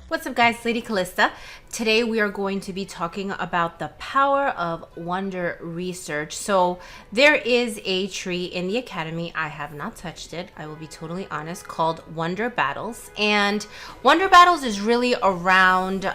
What's up guys, Lady Calysta. Today we are going to be talking about the power of wonder research. So there is a tree in the academy, I have not touched it, I will be totally honest, called Wonder Battles. And Wonder Battles is really around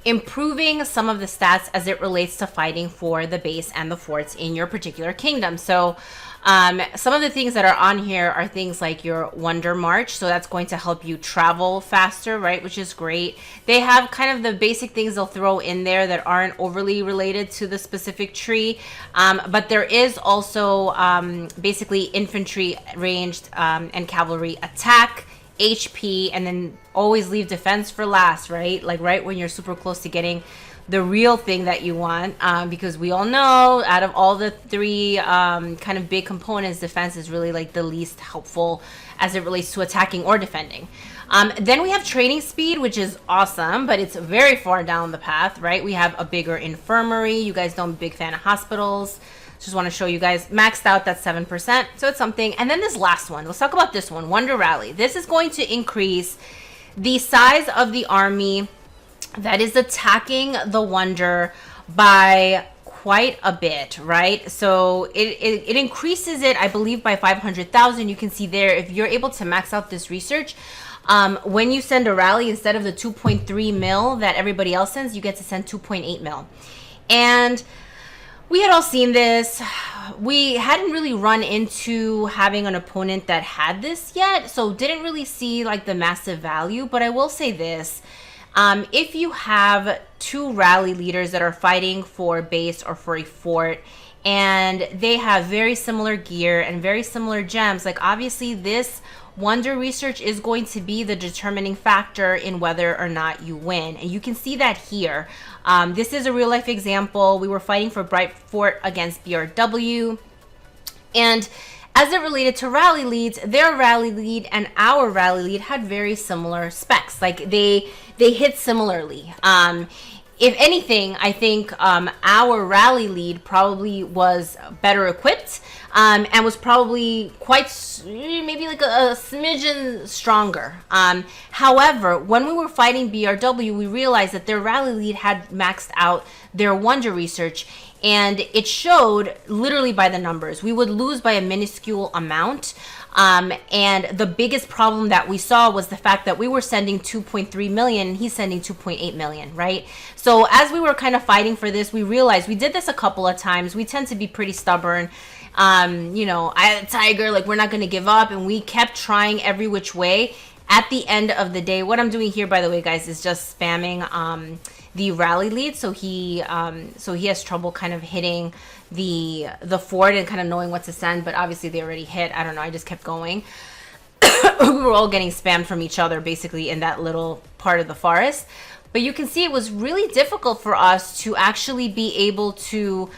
improving some of the stats as it relates to fighting for the base and the forts in your particular kingdom. So some of the things that are on here are things like your Wonder March. So that's going to help you travel faster, right? Which is great. They have kind of the basic things they'll throw in there that aren't overly related to the specific tree. But there is also basically infantry ranged and cavalry attack, HP, and then always leave defense for last, right? Like right when you're super close to getting the real thing that you want, because we all know out of all the three kind of big components, defense is really like the least helpful as it relates to attacking or defending. Then we have training speed, which is awesome, but it's very far down the path, right? We have a bigger infirmary. You guys know I'm a big fan of hospitals. Just want to show you guys maxed out, that's 7%, so it's something. And then this last one, let's talk about this one, Wonder Rally. This is going to increase the size of the army that is attacking the Wonder by quite a bit, right? So it increases it, I believe, by 500,000. You can see there, if you're able to max out this research, when you send a rally, instead of the 2.3 mil that everybody else sends, you get to send 2.8 mil. And we had all seen this. We hadn't really run into having an opponent that had this yet, so didn't really see like the massive value. But I will say this, if you have two rally leaders that are fighting for a base or for a fort, and they have very similar gear and very similar gems, like obviously this Wonder research is going to be the determining factor in whether or not you win. And you can see that here. This is a real life example. We were fighting for Bright Fort against BRW. And as it related to rally leads, their rally lead and our rally lead had very similar specs. Like they hit similarly. If anything, I think our rally lead probably was better equipped and was probably quite, maybe like a smidgen stronger. However, when we were fighting BRW, we realized that their rally lead had maxed out their Wonder research, and it showed literally by the numbers. We would lose by a minuscule amount. And the biggest problem that we saw was the fact that we were sending 2.3 million and he's sending 2.8 million, right? So as we were kind of fighting for this, we realized we did this a couple of times. We tend to be pretty stubborn. You know, I had a tiger, like we're not going to give up. And we kept trying every which way. At the end of the day, what I'm doing here, by the way, guys, is just spamming the rally lead. So he has trouble kind of hitting the fort and kind of knowing what to send, but obviously they already hit. I don't know, I just kept going. We were all getting spammed from each other basically in that little part of the forest. But you can see it was really difficult for us to actually be able to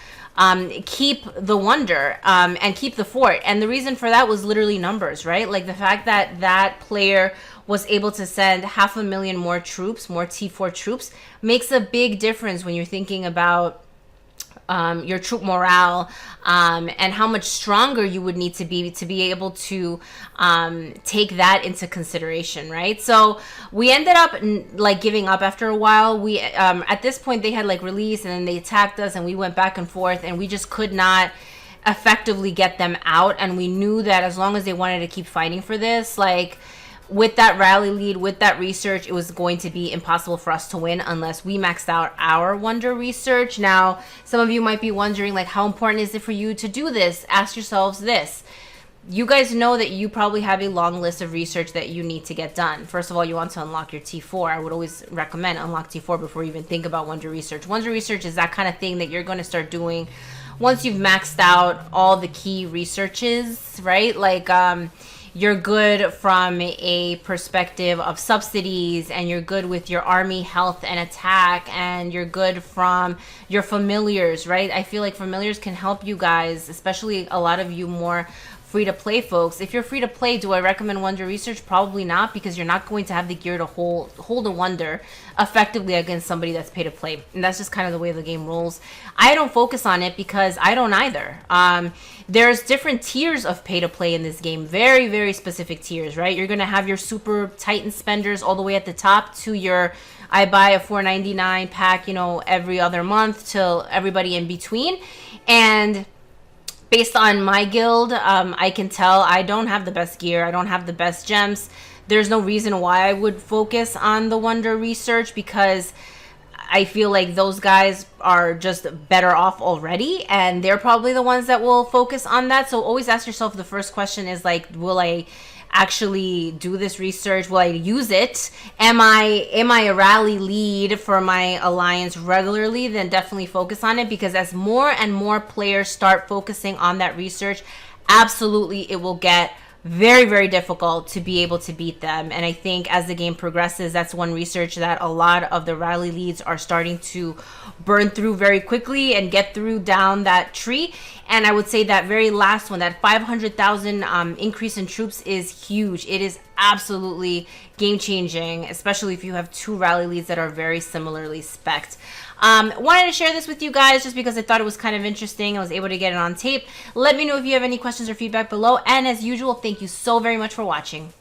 keep the Wonder and keep the fort. And the reason for that was literally numbers, right? Like the fact that that player was able to send 500,000 more troops, more T4 troops, makes a big difference when you're thinking about your troop morale and how much stronger you would need to be able to take that into consideration, right? So we ended up like giving up after a while. We at this point they had like released and then they attacked us and we went back and forth and we just could not effectively get them out. And we knew that as long as they wanted to keep fighting for this, like with that rally lead, with that research, it was going to be impossible for us to win unless we maxed out our Wonder research. Now, some of you might be wondering, like, how important is it for you to do this? Ask yourselves this. You guys know that you probably have a long list of research that you need to get done. First of all, you want to unlock your T4. I would always recommend unlock T4 before you even think about Wonder research. Wonder research is that kind of thing that you're going to start doing once you've maxed out all the key researches, right? Like, you're good from a perspective of subsidies, and you're good with your army health and attack, and you're good from your familiars, right? I feel like familiars can help you guys, especially a lot of you more free to play folks. If you're free to play, do I recommend Wonder Research? Probably not, because you're not going to have the gear to hold a Wonder effectively against somebody that's pay to play. And that's just kind of the way the game rolls. I don't focus on it because I don't either. There's different tiers of pay to play in this game. Very, very specific tiers, right? You're going to have your super Titan spenders all the way at the top to your I buy a $4.99 pack, you know, every other month, till everybody in between. And based on my guild, I can tell I don't have the best gear. I don't have the best gems. There's no reason why I would focus on the Wonder Research, because I feel like those guys are just better off already, and they're probably the ones that will focus on that. So always ask yourself, the first question is like, will I actually do this research? Will I use it? Am I a rally lead for my alliance regularly? Then definitely focus on it, because as more and more players start focusing on that research, absolutely it will get very, very difficult to be able to beat them. And I think as the game progresses, that's one research that a lot of the rally leads are starting to burn through very quickly and get through down that tree. And I would say that very last one, that 500,000 increase in troops, is huge. It is absolutely game changing, especially if you have two rally leads that are very similarly spec'd. Wanted to share this with you guys just because I thought it was kind of interesting. I was able to get it on tape. Let me know if you have any questions or feedback below. And as usual, thank you so very much for watching.